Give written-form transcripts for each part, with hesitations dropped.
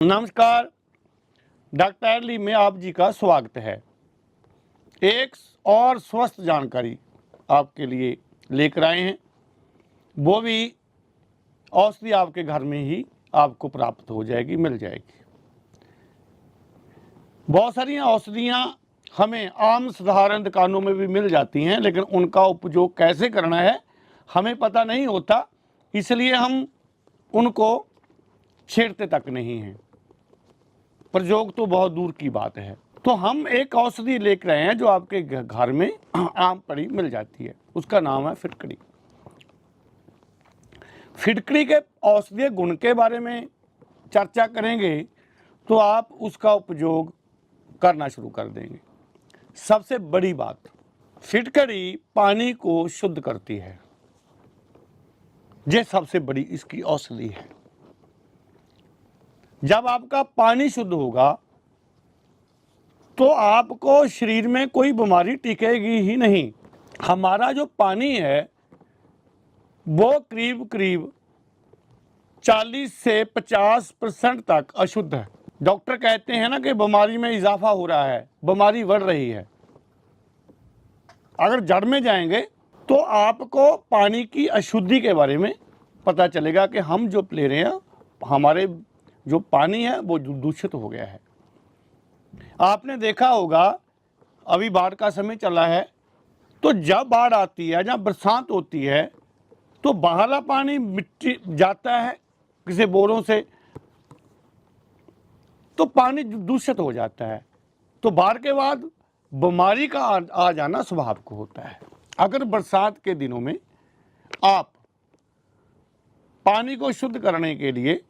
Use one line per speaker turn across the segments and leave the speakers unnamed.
नमस्कार। डॉक्टर एडली में आप जी का स्वागत है। एक और स्वस्थ जानकारी आपके लिए लेकर आए हैं, वो भी औषधि आपके घर में ही आपको प्राप्त हो जाएगी, मिल जाएगी। बहुत सारी औषधियाँ हमें आम साधारण दुकानों में भी मिल जाती हैं, लेकिन उनका उपयोग कैसे करना है हमें पता नहीं होता, इसलिए हम उनको छेड़ते तक नहीं हैं। प्रयोग तो बहुत दूर की बात है। तो हम एक औषधि लेकर आए हैं जो आपके घर में आम पड़ी मिल जाती है, उसका नाम है फिटकरी। फिटकरी के औषधीय गुण के बारे में चर्चा करेंगे तो आप उसका उपयोग करना शुरू कर देंगे। सबसे बड़ी बात, फिटकरी पानी को शुद्ध करती है, यह सबसे बड़ी इसकी औषधि है। जब आपका पानी शुद्ध होगा तो आपको शरीर में कोई बीमारी टिकेगी ही नहीं। हमारा जो पानी है वो करीब करीब 40 से 50% तक अशुद्ध है। डॉक्टर कहते हैं ना कि बीमारी में इजाफा हो रहा है, बीमारी बढ़ रही है। अगर जड़ में जाएंगे तो आपको पानी की अशुद्धि के बारे में पता चलेगा कि हम जो ले रहे हैं, हमारे जो पानी है वो दूषित हो गया है। आपने देखा होगा अभी बाढ़ का समय चला है, तो जब बाढ़ आती है, जब बरसात होती है, तो बाहर पानी मिट्टी जाता है किसी बोरों से, तो पानी दूषित हो जाता है। तो बाढ़ के बाद बीमारी का आ जाना स्वाभाविक होता है। अगर बरसात के दिनों में आप पानी को शुद्ध करने के लिए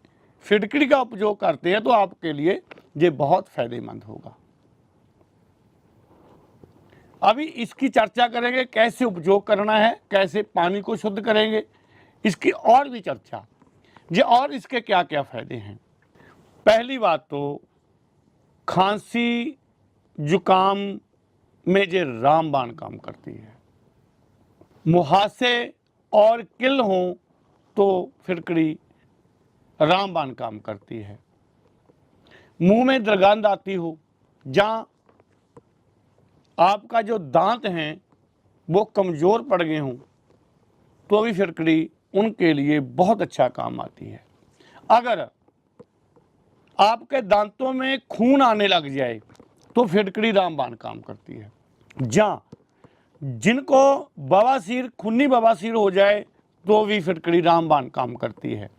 फिटकरी का उपयोग करते हैं तो आपके लिए ये बहुत फायदेमंद होगा। अभी इसकी चर्चा करेंगे, कैसे उपयोग करना है, कैसे पानी को शुद्ध करेंगे, इसकी और भी चर्चा ये और इसके क्या क्या फायदे हैं। पहली बात तो खांसी जुकाम में ये रामबाण काम करती है। मुहासे और किल हो तो फिटकरी रामबाण काम करती है। मुंह में दुर्गंध आती हो, जहाँ आपका जो दांत हैं वो कमज़ोर पड़ गए हों, तो भी फिटकरी उनके लिए बहुत अच्छा काम आती है। अगर आपके दांतों में खून आने लग जाए तो फिटकरी रामबाण काम करती है। जहाँ जिनको बवासीर, खूनी बवासीर हो जाए तो भी फिटकरी रामबाण काम करती है।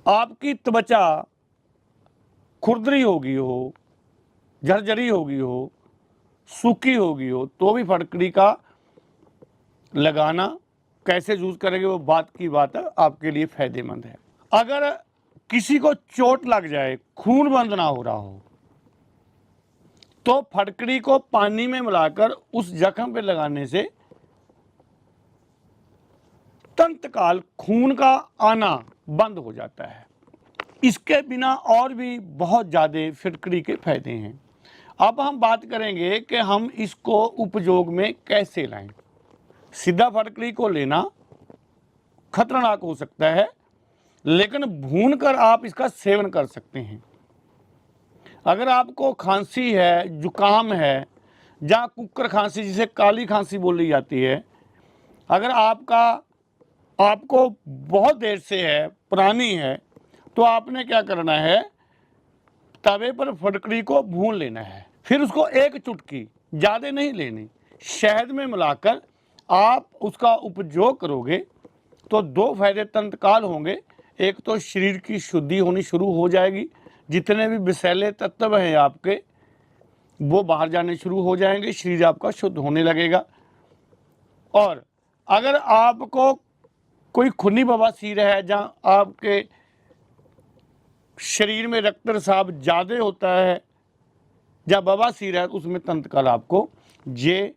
आपकी त्वचा खुरदरी होगी हो, झरझरी होगी हो, सूखी होगी हो, तो भी फिटकरी का लगाना, कैसे यूज करेंगे वो बात की बात है, आपके लिए फायदेमंद है। अगर किसी को चोट लग जाए, खून बंद ना हो रहा हो, तो फिटकरी को पानी में मिलाकर उस जख्म पे लगाने से तंतकाल खून का आना बंद हो जाता है। इसके बिना और भी बहुत ज़्यादा फिटकरी के फायदे हैं। अब हम बात करेंगे कि हम इसको उपयोग में कैसे लाएं। सीधा फिटकरी को लेना खतरनाक हो सकता है, लेकिन भूनकर आप इसका सेवन कर सकते हैं। अगर आपको खांसी है, जुकाम है, जहाँ कुकर खांसी जिसे काली खांसी बोली जाती है, अगर आपको बहुत देर से है, पुरानी है, तो आपने क्या करना है, तवे पर फिटकरी को भून लेना है। फिर उसको एक चुटकी, ज़्यादा नहीं लेनी, शहद में मिलाकर आप उसका उपयोग करोगे तो दो फायदे तंतकाल होंगे। एक तो शरीर की शुद्धि होनी शुरू हो जाएगी, जितने भी विषैले तत्व हैं आपके वो बाहर जाने शुरू हो जाएंगे, शरीर आपका शुद्ध होने लगेगा। और अगर आपको कोई खूनी बवासीर है, जहाँ आपके शरीर में रक्त रिसाव ज़्यादा होता है, जहाँ बवासीर है, तो उसमें तंतकाल आपको ये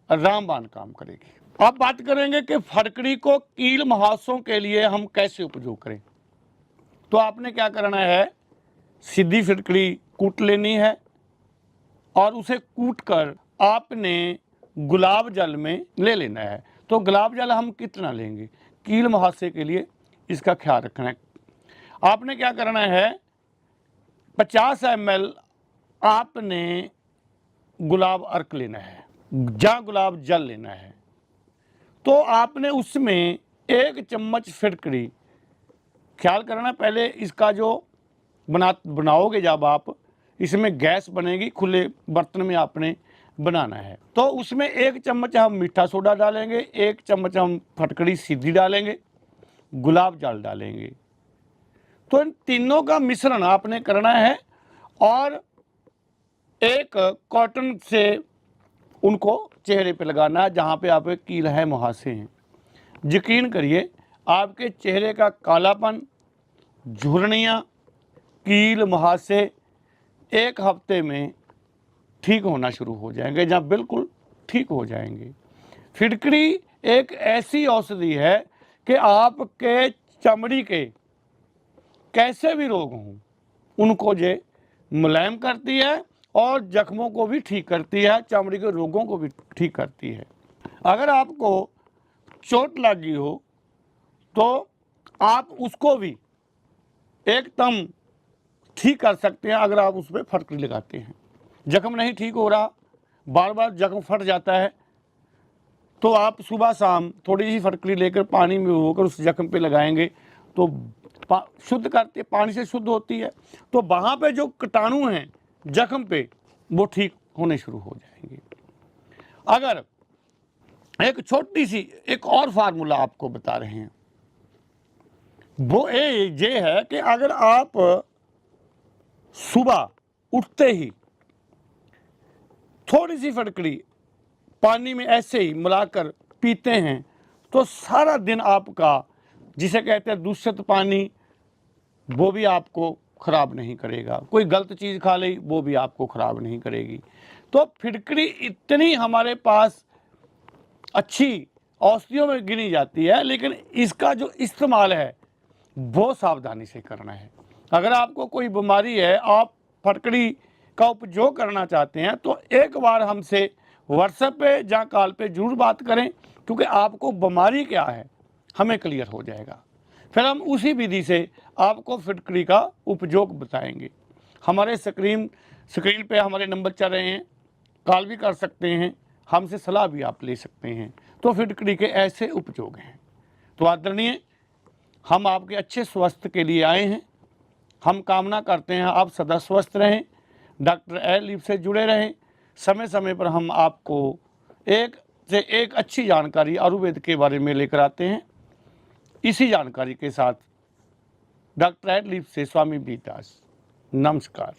रामबाण काम करेगी। अब बात करेंगे कि फिटकरी को कील मुहासों के लिए हम कैसे उपयोग करें। तो आपने क्या करना है, सीधी फिटकरी कूट लेनी है और उसे कूट कर आपने गुलाब जल में ले लेना है। तो गुलाब जल हम कितना लेंगे, कील मुहासे के लिए इसका ख्याल रखना है। आपने क्या करना है, 50 ml आपने गुलाब अर्क लेना है या गुलाब जल लेना है। तो आपने उसमें 1 चम्मच फिटकरी, ख्याल करना पहले इसका जो बनाओगे जब आप, इसमें गैस बनेगी, खुले बर्तन में आपने बनाना है। तो उसमें 1 चम्मच हम मीठा सोडा डालेंगे, 1 चम्मच हम फटकड़ी सीधी डालेंगे, गुलाब जल डालेंगे। तो इन तीनों का मिश्रण आपने करना है और एक कॉटन से उनको चेहरे पे लगाना है जहाँ पे आपके कील है, मुहासे हैं। यकीन करिए आपके चेहरे का कालापन, झुर्रियाँ, कील, मुहासे 1 हफ्ते में ठीक होना शुरू हो जाएंगे, जहाँ बिल्कुल ठीक हो जाएंगे। फिटकरी एक ऐसी औषधि है कि आपके चमड़ी के कैसे भी रोग हों उनको ये मुलायम करती है और जख्मों को भी ठीक करती है, चमड़ी के रोगों को भी ठीक करती है। अगर आपको चोट लगी हो तो आप उसको भी एकदम ठीक कर सकते हैं अगर आप उस पर फटकरी लगाते हैं। जख्म नहीं ठीक हो रहा, बार बार जख्म फट जाता है, तो आप सुबह शाम थोड़ी सी फटकरी लेकर पानी में होकर उस जख्म पे लगाएंगे तो शुद्ध करते, पानी से शुद्ध होती है, तो वहाँ पे जो कीटाणु हैं जख्म पे वो ठीक होने शुरू हो जाएंगे। अगर एक छोटी सी एक और फार्मूला आपको बता रहे हैं, वो ये है कि अगर आप सुबह उठते ही थोड़ी सी फटकरी पानी में ऐसे ही मिलाकर पीते हैं तो सारा दिन आपका, जिसे कहते हैं दूषित पानी, वो भी आपको ख़राब नहीं करेगा। कोई गलत चीज़ खा ली वो भी आपको ख़राब नहीं करेगी। तो फिटकरी इतनी हमारे पास अच्छी औषधियों में गिनी जाती है, लेकिन इसका जो इस्तेमाल है वो सावधानी से करना है। अगर आपको कोई बीमारी है, आप फटकरी का उपयोग करना चाहते हैं तो एक बार हमसे व्हाट्सएप पे या कॉल पे जरूर बात करें, क्योंकि आपको बीमारी क्या है हमें क्लियर हो जाएगा। फिर हम उसी विधि से आपको फिटकरी का उपयोग बताएंगे। हमारे स्क्रीन पे हमारे नंबर चल रहे हैं, कॉल भी कर सकते हैं, हमसे सलाह भी आप ले सकते हैं। तो फिटकरी के ऐसे उपयोग हैं। तो आदरणीय, हम आपके अच्छे स्वास्थ्य के लिए आए हैं। हम कामना करते हैं आप सदा स्वस्थ रहें, डॉक्टर एल लीफ से जुड़े रहें। समय समय पर हम आपको एक से एक अच्छी जानकारी आयुर्वेद के बारे में लेकर आते हैं। इसी जानकारी के साथ डॉक्टर एल लीफ से स्वामी बीदास, नमस्कार।